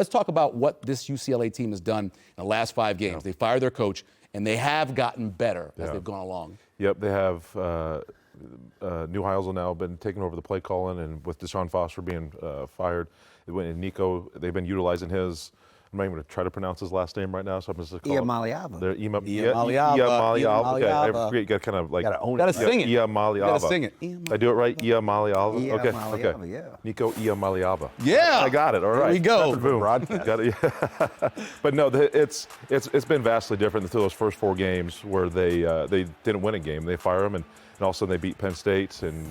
Let's talk about what this UCLA team has done in the last 5 games. Yeah. They fired their coach, and they have gotten better as they've gone along. Yep, they have. New Heisel now been taking over the play calling, and with Deshaun Foster being fired, and Nico, they've been utilizing his. I'm not even going to try to pronounce his last name right now, so I'm just going to call Iamaleava. Iamaleava. Okay, I forget, you got to kind of like. You got to sing it. Iamaleava. You got to sing it. Did I do it right? Iamaleava. Okay. Yeah. Nico Iamaleava. Yeah. I got it. All right. There we go. Boom. Got it. But no, it's been vastly different through those first 4 games where they didn't win a game. They fire them, and all of a sudden they beat Penn State and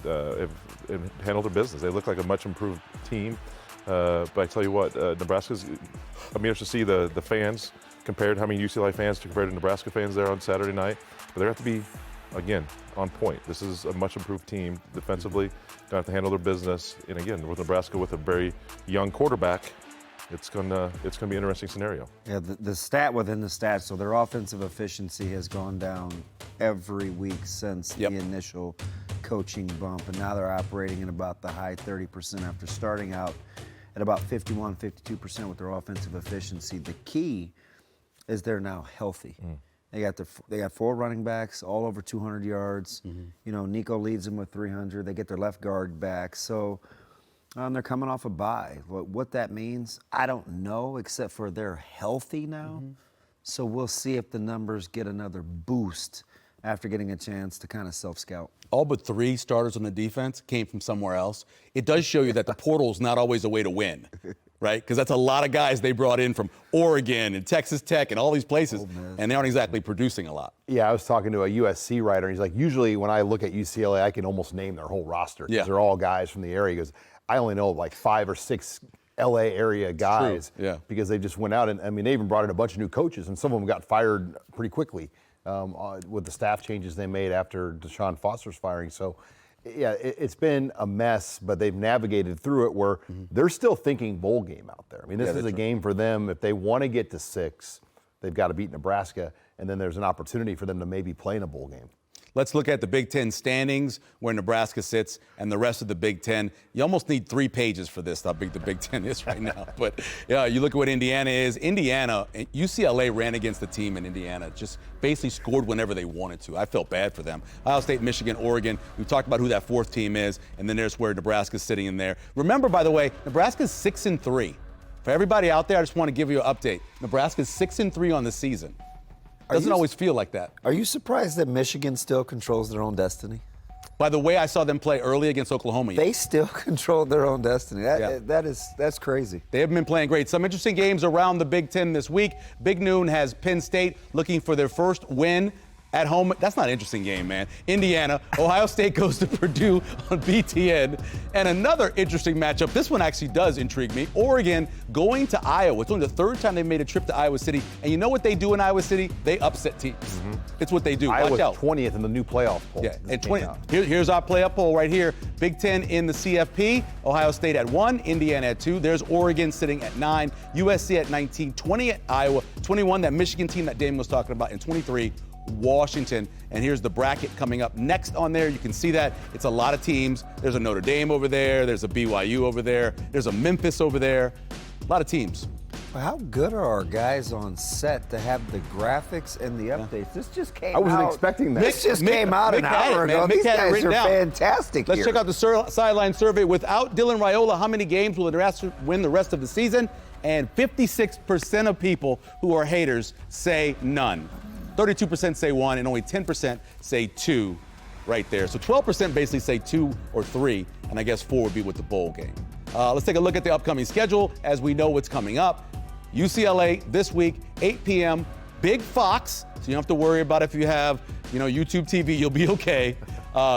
handled their business. They look like a much improved team. But I tell you what, Nebraska's. I'm interested to see the fans compared, how many UCLA fans compared to Nebraska fans there on Saturday night. But they have to be, again, on point. This is a much improved team defensively. Going to have to handle their business. And again, with Nebraska with a very young quarterback, it's gonna be an interesting scenario. Yeah, the stat within the stats, so their offensive efficiency has gone down every week since the initial coaching bump, and now they're operating in about the high 30% after starting out at about 51, 52% with their offensive efficiency. The key is they're now healthy. They got 4 running backs, all over 200 yards. You know, Nico leads them with 300. They get their left guard back. So they're coming off a bye. What that means, I don't know, except for they're healthy now. So we'll see if the numbers get another boost after getting a chance to kind of self-scout. All but 3 starters on the defense came from somewhere else. It does show you that the portal is not always a way to win, right? Because that's a lot of guys they brought in from Oregon and Texas Tech and all these places, and they aren't exactly producing a lot. Yeah, I was talking to a USC writer, and he's like, usually when I look at UCLA, I can almost name their whole roster because they're all guys from the area. He goes, I only know like 5 or 6 LA area guys because they just went out, and I mean, they even brought in a bunch of new coaches, and some of them got fired pretty quickly. With the staff changes they made after Deshaun Foster's firing. So, yeah, it's been a mess, but they've navigated through it where they're still thinking bowl game out there. I mean, this is a game for them. If they want to get to 6, they've got to beat Nebraska, and then there's an opportunity for them to maybe play in a bowl game. Let's look at the Big Ten standings, where Nebraska sits, and the rest of the Big Ten. You almost need 3 pages for this, how big the Big Ten is right now. But yeah, you look at what Indiana is. UCLA ran against the team in Indiana, just basically scored whenever they wanted to. I felt bad for them. Ohio State, Michigan, Oregon. We talked about who that 4th team is, and then there's where Nebraska's sitting in there. Remember, by the way, Nebraska's 6-3. For everybody out there, I just want to give you an update. Nebraska's 6-3 on the season. Doesn't always feel like that. Are you surprised that Michigan still controls their own destiny? By the way I saw them play early against Oklahoma. They still control their own destiny. That's crazy. They have been playing great. Some interesting games around the Big Ten this week. Big Noon has Penn State looking for their first win at home. That's not an interesting game, man. Indiana. Ohio State goes to Purdue on BTN. And another interesting matchup. This one actually does intrigue me. Oregon going to Iowa. It's only the 3rd time they made a trip to Iowa City. And you know what they do in Iowa City? They upset teams. It's what they do. Iowa's Watch out. 20th in the new playoff poll. Yeah, and 20. Here's our playoff poll right here. Big Ten in the CFP. Ohio State at 1, Indiana at 2. There's Oregon sitting at 9, USC at 19, 20 at Iowa, 21 that Michigan team that Damon was talking about, and 23 Washington. And here's the bracket coming up next on there. You can see that it's a lot of teams. There's a Notre Dame over there. There's a BYU over there. There's a Memphis over there. A lot of teams. How good are our guys on set to have the graphics and the updates? This just came out. I wasn't expecting that. This just came out an hour ago. These guys are fantastic Let's check out the sideline survey. Without Dylan Raiola, how many games will Nebraska win the rest of the season? And 56% of people who are haters say none. 32% say 1, and only 10% say 2 right there. So 12% basically say 2 or 3, and I guess 4 would be with the bowl game. Let's take a look at the upcoming schedule as we know what's coming up. UCLA this week, 8 p.m., Big Fox, so you don't have to worry about if you have, YouTube TV, you'll be okay.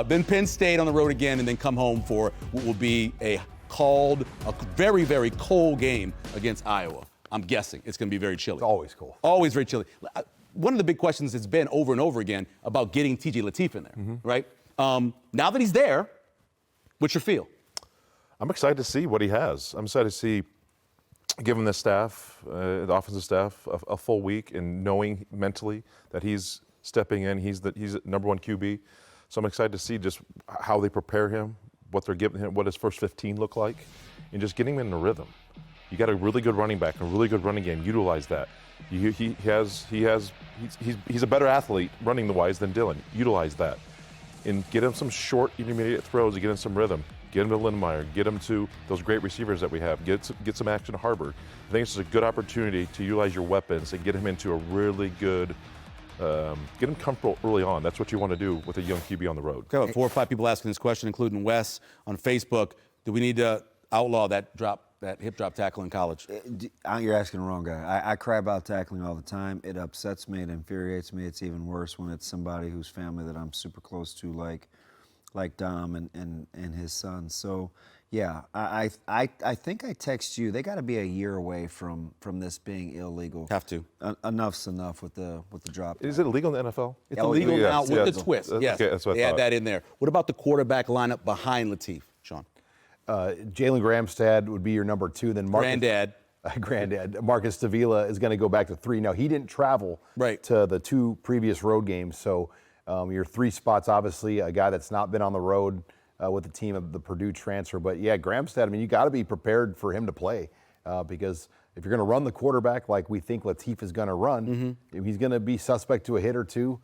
Then Penn State on the road again, and then come home for what will be a very, very cold game against Iowa. I'm guessing it's going to be very chilly. It's always cold. Always very chilly. One of the big questions has been over and over again about getting T.J. Lateef in there, right? Now that he's there, what's your feel? I'm excited to see what he has. I'm excited to see, given the staff, the offensive staff, a full week and knowing mentally that he's stepping in. He's the number 1 QB. So I'm excited to see just how they prepare him, what they're giving him, what his first 15 look like, and just getting him in the rhythm. You got a really good running back, a really good running game. Utilize that. He's a better athlete running the wise than Dylan. Utilize that. And get him some short, intermediate throws to get him some rhythm. Get him to Lindmeyer. Get him to those great receivers that we have. Get some action to Harburg. I think it's a good opportunity to utilize your weapons and get him into a really good, get him comfortable early on. That's what you want to do with a young QB on the road. Okay, about 4 or 5 people asking this question, including Wes on Facebook. Do we need to outlaw that hip drop tackle in college? You're asking the wrong guy. I cry about tackling all the time. It upsets me. It infuriates me. It's even worse when it's somebody whose family that I'm super close to, like Dom and his son. So, yeah, I think I text you. They got to be a year away from this being illegal. Have to. Enough's enough with the drop. Is it illegal in the NFL? It's illegal now with the twist. Yes, okay, that's what I they thought. add that in there. What about the quarterback lineup behind Latif, Sean? Jalen Gramstad would be your number 2. Then Granddad. Marcus Davila is going to go back to 3. Now, he didn't travel to the 2 previous road games, so your 3 spots, obviously, a guy that's not been on the road with the team of the Purdue transfer. But, yeah, Gramstad, I mean, you got to be prepared for him to play because if you're going to run the quarterback like we think Latif is going to run, he's going to be suspect to a hit or 2.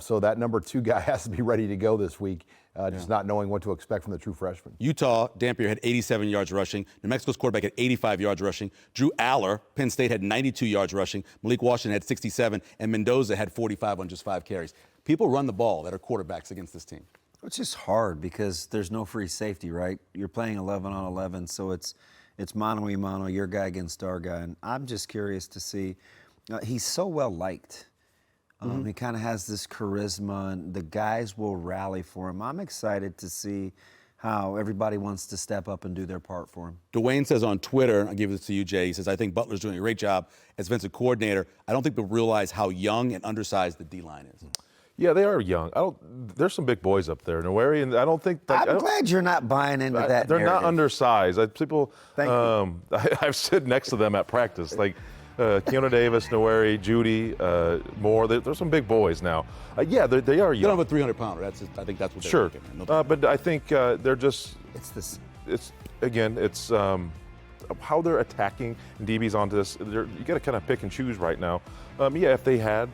So that number 2 guy has to be ready to go this week, just not knowing what to expect from the true freshman. Utah, Dampier had 87 yards rushing. New Mexico's quarterback had 85 yards rushing. Drew Aller, Penn State, had 92 yards rushing. Malik Washington had 67, and Mendoza had 45 on just 5 carries. People run the ball that are quarterbacks against this team. It's just hard because there's no free safety, right? You're playing 11 on 11, so it's mano a mano, your guy against our guy. And I'm just curious to see. He's so well liked. He kind of has this charisma, and the guys will rally for him. I'm excited to see how everybody wants to step up and do their part for him. Dwayne says on Twitter, I'll give this to you, Jay, he says, I think Butler's doing a great job as defensive coordinator. I don't think they'll realize how young and undersized the D-line is. Yeah, they are young. There's some big boys up there. Nowhere, and I don't think. I'm glad you're not buying into that. They're narrative. not undersized. People. Thank you. I've stood next to them at practice, like Keanu Davis, Noweri, Judy, Moore. There's some big boys now. Yeah, they are young. You don't have a 300-pounder. I think that's what they're sure. thinking. But I think they're just. It's How they're attacking DBs onto this. You got to kind of pick and choose right now. If they had.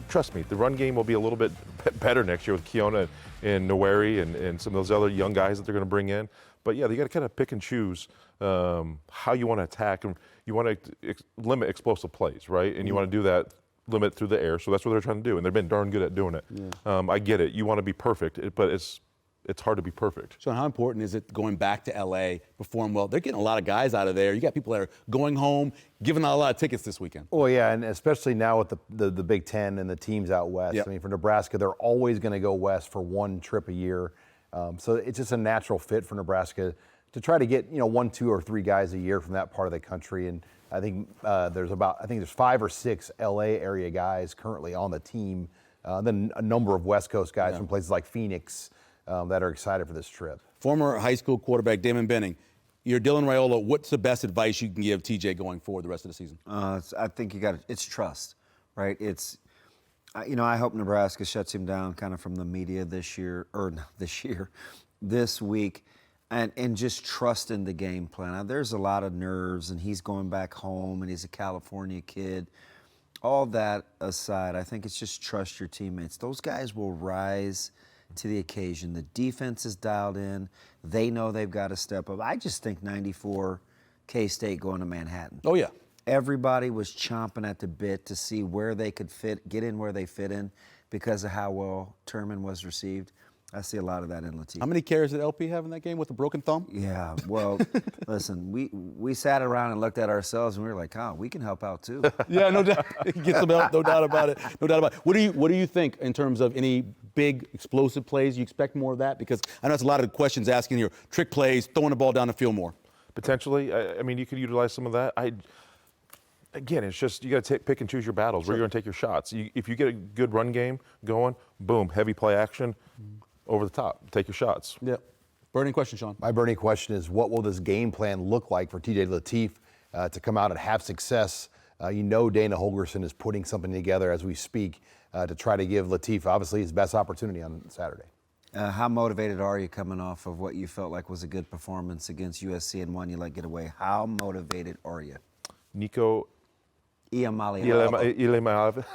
Trust me, the run game will be a little bit better next year with Keona and Noweri and some of those other young guys that they're going to bring in. But yeah, you got to kind of pick and choose how you want to attack, and you want to limit explosive plays, right? And you want to do that, limit through the air. So that's what they're trying to do, and they've been darn good at doing it. Yeah. I get it. You want to be perfect, but it's hard to be perfect. So how important is it going back to LA, perform well? They're getting a lot of guys out of there. You got people that are going home, giving out a lot of tickets this weekend. Oh, yeah, and especially now with the Big Ten and the teams out west. Yep. I mean, for Nebraska, they're always going to go west for 1 trip a year. So it's just a natural fit for Nebraska to try to get 1, 2, or 3 guys a year from that part of the country. And I think there's 5 or 6 LA area guys currently on the team. Then a number of West Coast guys from places like Phoenix that are excited for this trip. Former high school quarterback Damon Benning, you're Dylan Raiola. What's the best advice you can give TJ going forward the rest of the season? I think it's trust, right? I hope Nebraska shuts him down kind of from the media this week, and just trust in the game plan. Now, there's a lot of nerves, and he's going back home, and he's a California kid. All that aside, I think it's just trust your teammates. Those guys will rise to the occasion. The defense is dialed in. They know they've got to step up. I just think 94 K-State going to Manhattan. Oh, yeah. Everybody was chomping at the bit to see where they could get in where they fit in because of how well Turman was received. I see a lot of that in Latif. How many carries did LP have in that game with a broken thumb? Yeah, well, listen, we sat around and looked at ourselves and we were like, we can help out too. Yeah, no doubt. Get some help, no doubt about it. No doubt about it. What do you think in terms of any big explosive plays? You expect more of that? Because I know it's a lot of questions asking here. Trick plays, throwing the ball down the field more. Potentially. I mean, you could utilize some of that. Again, it's just you got to pick and choose your battles. Where you're going to take your shots. If you get a good run game going, boom, heavy play action, over the top. Take your shots. Yeah. Burning question, Sean. My burning question is, what will this game plan look like for TJ Latif to come out and have success? Dana Holgorsen is putting something together as we speak to try to give Latif, obviously, his best opportunity on Saturday. How motivated are you coming off of what you felt like was a good performance against USC and one you let get away? How motivated are you? Nico Iamaleava.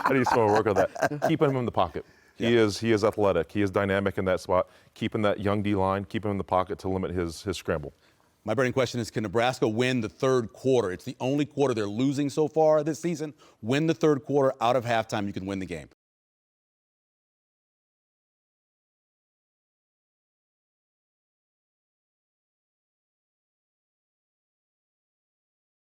I need some more work on that. Keeping him in the pocket. He is athletic. He is dynamic in that spot. Keeping that young D-line, keeping him in the pocket to limit his scramble. My burning question is, can Nebraska win the third quarter? It's the only quarter they're losing so far this season. Win the third quarter out of halftime, you can win the game.